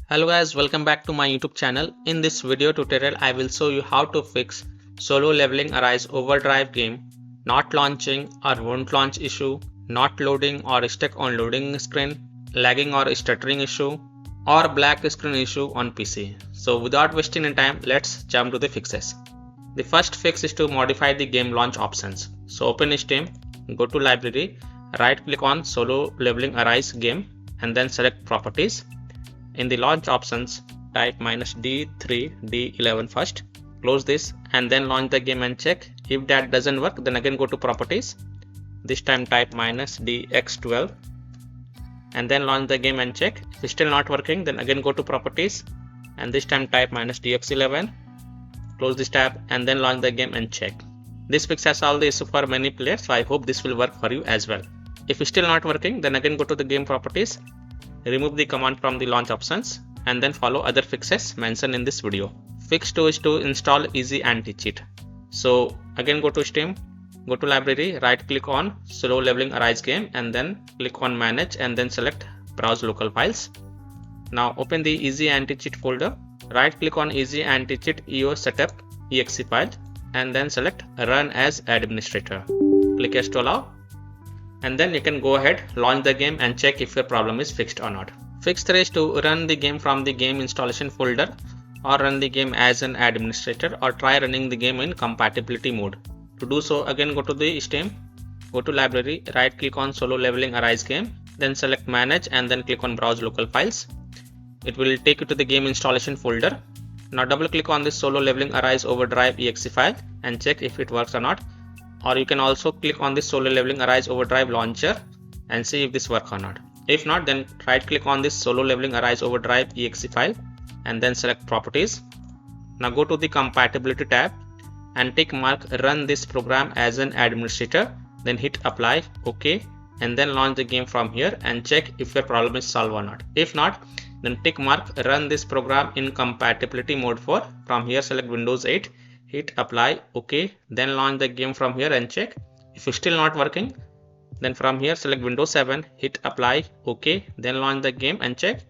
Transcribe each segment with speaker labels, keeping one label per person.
Speaker 1: Hello guys, welcome back to my YouTube channel. In this video tutorial, I will show you how to fix solo leveling arise overdrive game, not launching or won't launch issue, not loading or stuck on loading screen, lagging or stuttering issue, or black screen issue on PC. So without wasting any time, let's jump to the fixes. The first fix is to modify the game launch options. So open Steam, go to library, right click on solo leveling arise game and then select properties. In the launch options, type -D3 D11 first, close this and then launch the game and check. If that doesn't work, then again go to properties. This time type -DX12 and then launch the game and check. If it's still not working, then again go to properties and this time type -DX11, close this tab and then launch the game and check. This fix has solved the issue for many players, so I hope this will work for you as well. If it's still not working, then again go to the game properties, remove the command from the launch options and then follow other fixes mentioned in this video. Fix 2 is to install easy anti-cheat. So again go to Steam, go to library, right click on solo leveling arise game and then click on manage and then select browse local files. Now open the easy anti-cheat folder, right click on easy anti-cheat EO setup exe file and then select run as administrator. Click yes to allow. And then you can go ahead, launch the game and check if your problem is fixed or not. Fix 3 is to run the game from the game installation folder or run the game as an administrator or try running the game in compatibility mode. To do so, again go to the Steam, go to library, right click on solo leveling arise game, then select manage and then click on browse local files. It will take you to the game installation folder. Now double click on this solo leveling arise overdrive exe file and check if it works or not. Or you can also click on this solo leveling arise overdrive launcher and see if this works or not. If not, then right click on this solo leveling arise overdrive exe file and then select properties. Now go to the compatibility tab and tick mark run this program as an administrator, then hit apply, OK, and then launch the game from here and check if your problem is solved or not. If not, then tick mark run this program in compatibility mode 4. From here select Windows 8, hit apply, OK, then launch the game from here and check. If it's still not working, then from here select Windows 7, hit apply, OK, then launch the game and check.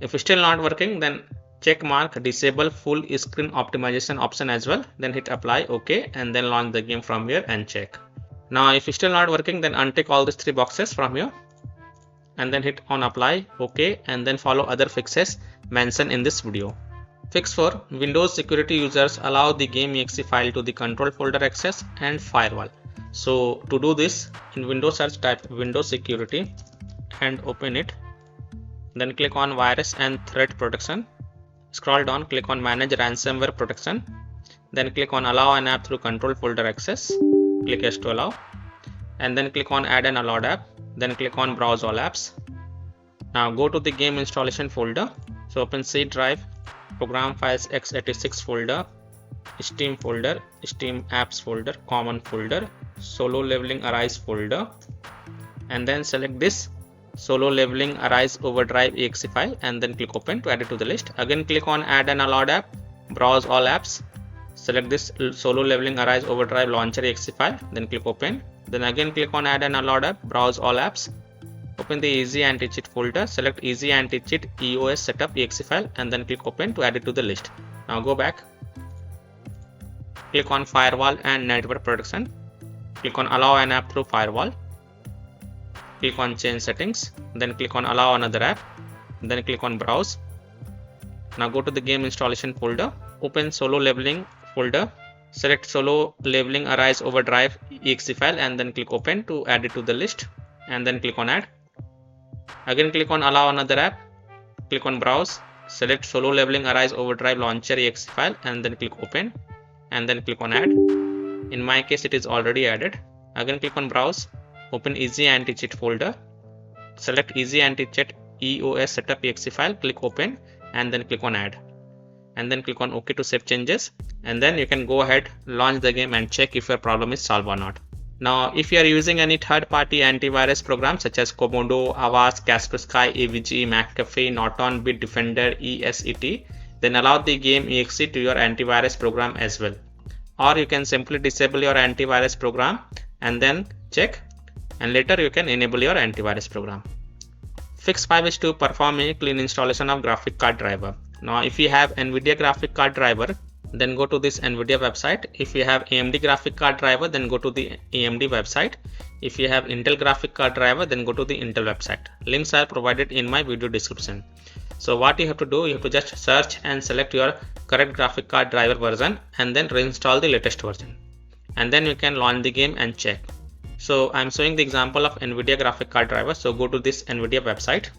Speaker 1: If it's still not working, then check mark disable full screen optimization option as well, then hit apply, OK, and then launch the game from here and check. Now if it's still not working, then untick all these 3 boxes from here and then hit on apply, OK, and then follow other fixes mentioned in this video. Fix 4. Windows security users allow the game exe file to the control folder access and firewall. So to do this, in Windows search type Windows security and open it. Then click on virus and threat protection. Scroll down, click on manage ransomware protection. Then click on allow an app through control folder access. Click yes to allow. And then click on add an allowed app. Then click on browse all apps. Now go to the game installation folder. So open C drive, program files x86 folder, Steam folder, Steam apps folder, common folder, solo leveling arise folder, and then select this solo leveling arise overdrive exe file and then click open to add it to the list. Again click on add an allowed app, browse all apps, select this solo leveling arise overdrive launcher exe file, then click open. Then again click on add an allowed app, browse all apps. Open the easy anti-cheat folder, select easy anti-cheat EOS setup exe file and then click open to add it to the list. Now go back, click on firewall and network protection, click on allow an app through firewall, click on change settings, then click on allow another app, then click on browse. Now go to the game installation folder, open solo leveling folder, select solo leveling arise overdrive exe file and then click open to add it to the list and then click on add. Again click on allow another app, click on browse, select solo leveling arise overdrive launcher exe file and then click open and then click on add. In my case it is already added. Again click on browse, open easy anti-cheat folder, select easy anti-cheat EOS setup exe file, click open and then click on add and then click on OK to save changes, and then you can go ahead, launch the game and check if your problem is solved or not. Now, if you are using any third-party antivirus programs such as Komodo, Avast, Kaspersky, AVG, McAfee, Norton, Bitdefender, ESET, then allow the game exe to your antivirus program as well. Or you can simply disable your antivirus program and then check, and later you can enable your antivirus program. Fix 5 is to perform a clean installation of graphic card driver. Now if you have NVIDIA graphic card driver, then go to this NVIDIA website. If you have AMD graphic card driver, then go to the AMD website. If you have Intel graphic card driver, then go to the Intel website. Links are provided in my video description. So what you have to do, you have to just search and select your correct graphic card driver version and then reinstall the latest version. And then you can launch the game and check. So I'm showing the example of NVIDIA graphic card driver. So go to this NVIDIA website.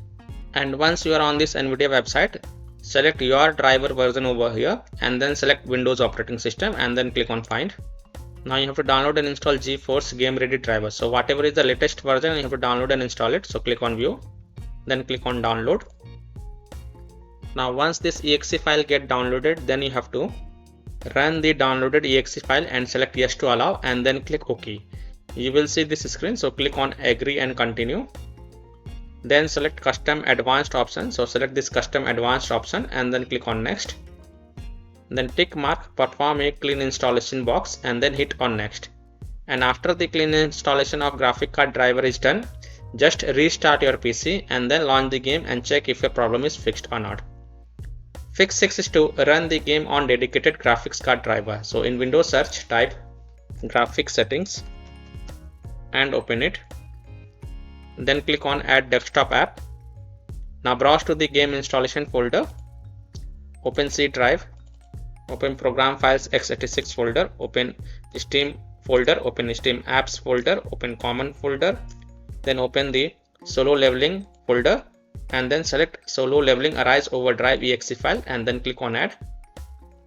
Speaker 1: And once you are on this NVIDIA website, select your driver version over here and then select Windows operating system and then click on find. Now you have to download and install GeForce Game Ready driver. So whatever is the latest version, you have to download and install it. So click on view, then click on download. Now once this exe file get downloaded, then you have to run the downloaded exe file and select yes to allow and then click OK. You will see this screen. So click on agree and continue. Then select custom advanced option. So select this custom advanced option and then click on next. Then tick mark perform a clean installation box and then hit on next. And after the clean installation of graphic card driver is done, just restart your PC and then launch the game and check if your problem is fixed or not. Fix 6 is to run the game on dedicated graphics card driver. So in Windows search, type graphics settings and open it. Then click on add desktop app. Now browse to the game installation folder, open C drive, open program files x86 folder, open Steam folder, open Steam apps folder, open common folder, then open the solo leveling folder and then select solo leveling arise overdrive exe file and then click on add.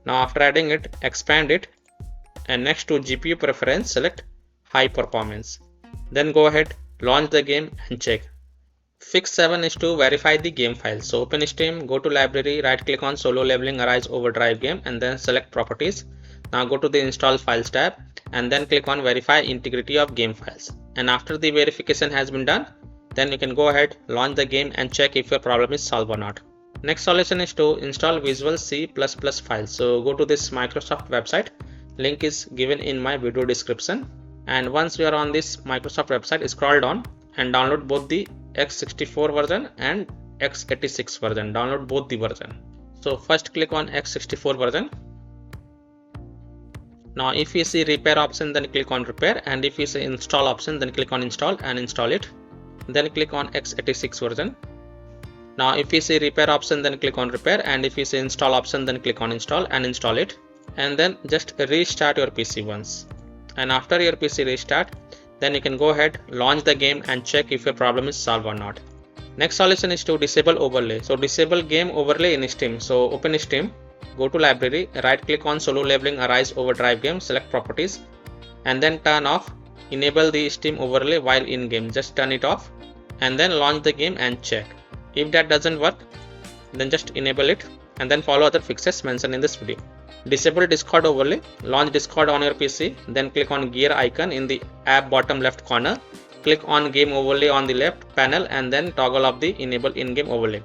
Speaker 1: Now after adding it, expand it and next to GPU preference select high performance. Then go ahead, launch the game and check. Fix 7 is to verify the game file. So open Steam, go to library, right click on solo leveling arise overdrive game and then select properties. Now go to the install files tab and then click on verify integrity of game files. And after the verification has been done, then you can go ahead, launch the game and check if your problem is solved or not. Next solution is to install Visual C++ files. So go to this Microsoft website. Link is given in my video description. And once you are on this Microsoft website, scroll down and download both the x64 version and x86 version. Download both the version. So first click on x64 version. Now if you see repair option, then click on repair, and if you see install option, then click on install and install it. Then click on x86 version. Now if you see repair option, then click on repair, and if you see install option, then click on install and install it. And then just restart your PC once. And after your PC restart, then you can go ahead, launch the game and check if your problem is solved or not. Next solution is to disable overlay. So disable game overlay in Steam. So open Steam, go to library, right click on solo leveling arise overdrive game, select properties and then turn off enable the Steam overlay while in game. Just turn it off and then launch the game and check. If that doesn't work, then just enable it and then follow other fixes mentioned in this video. Disable Discord overlay, launch Discord on your PC, then click on gear icon in the app bottom left corner, click on game overlay on the left panel and then toggle off the enable in-game overlay.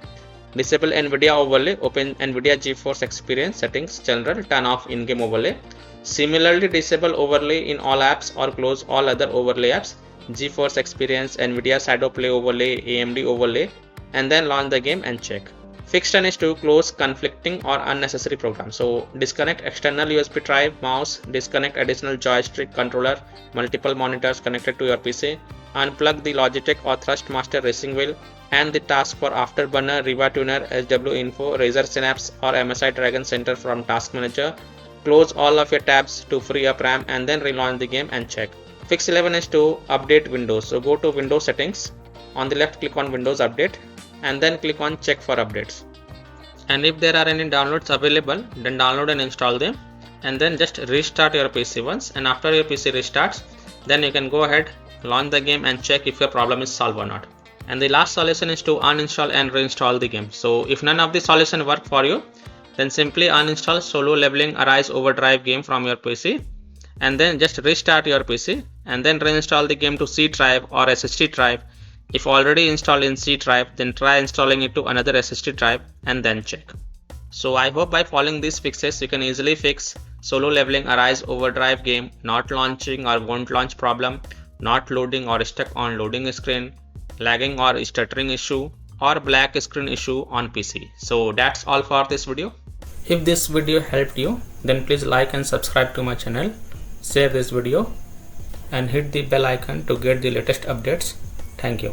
Speaker 1: Disable NVIDIA overlay, open NVIDIA GeForce Experience settings, general, turn off in-game overlay. Similarly, disable overlay in all apps or close all other overlay apps, GeForce Experience, NVIDIA Shadow Play overlay, AMD overlay, and then launch the game and check. Fix 10 is to close conflicting or unnecessary programs. So disconnect external USB drive, mouse, disconnect additional joystick controller, multiple monitors connected to your PC, unplug the Logitech or Thrustmaster racing wheel and the task for Afterburner, Riva Tuner, SW Info, Razer Synapse or MSI Dragon Center from Task Manager. Close all of your tabs to free up RAM and then relaunch the game and check. Fix 11 is to update Windows. So go to Windows settings. On the left, click on Windows Update and then click on check for updates. And if there are any downloads available, then download and install them and then just restart your PC once. And after your PC restarts, then you can go ahead, launch the game and check if your problem is solved or not. And the last solution is to uninstall and reinstall the game. So if none of the solution work for you, then simply uninstall Solo Leveling Arise Overdrive game from your PC and then just restart your PC and then reinstall the game to C drive or SSD drive. If already installed in C drive, then try installing it to another SSD drive and then check. So I hope by following these fixes, you can easily fix Solo Leveling Arise Overdrive game not launching or won't launch problem, not loading or stuck on loading screen, lagging or stuttering issue, or black screen issue on PC. So that's all for this video. If this video helped you, then please like and subscribe to my channel, share this video and hit the bell icon to get the latest updates. Thank you.